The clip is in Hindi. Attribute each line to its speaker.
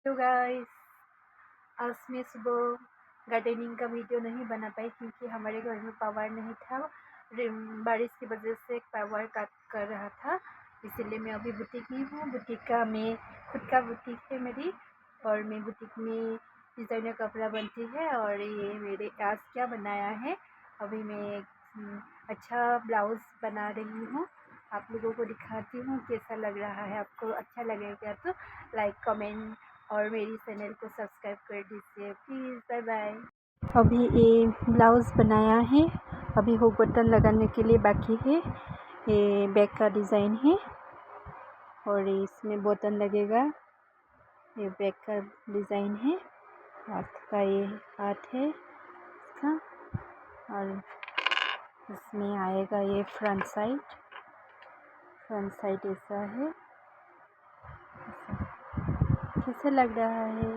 Speaker 1: हेलो गाइस, आज मैं सुबह गार्डनिंग का वीडियो नहीं बना पाई क्योंकि हमारे घर में पावर नहीं था। बारिश की वजह से पावर कट कर रहा था, इसीलिए मैं अभी बुटीक में हूँ। बुटीक का मैं खुद का बुटीक है मेरी, और मैं बुटीक में डिज़ाइनर कपड़ा बनती है। और ये मेरे आज क्या बनाया है, अभी मैं एक अच्छा ब्लाउज़ बना रही हूँ। आप लोगों को दिखाती हूँ कैसा लग रहा है। आपको अच्छा लगेगा तो लाइक कमेंट और मेरी चैनल को सब्सक्राइब कर दीजिए प्लीज़। Bye bye. अभी ये ब्लाउज़ बनाया है, अभी हुक बटन लगाने के लिए बाकी है। ये बैक का डिज़ाइन है और इसमें बटन लगेगा। ये बैक का डिज़ाइन है, हाथ का ये हाथ है इसका, और इसमें आएगा ये फ्रंट साइड ऐसा है। कैसे लग रहा है?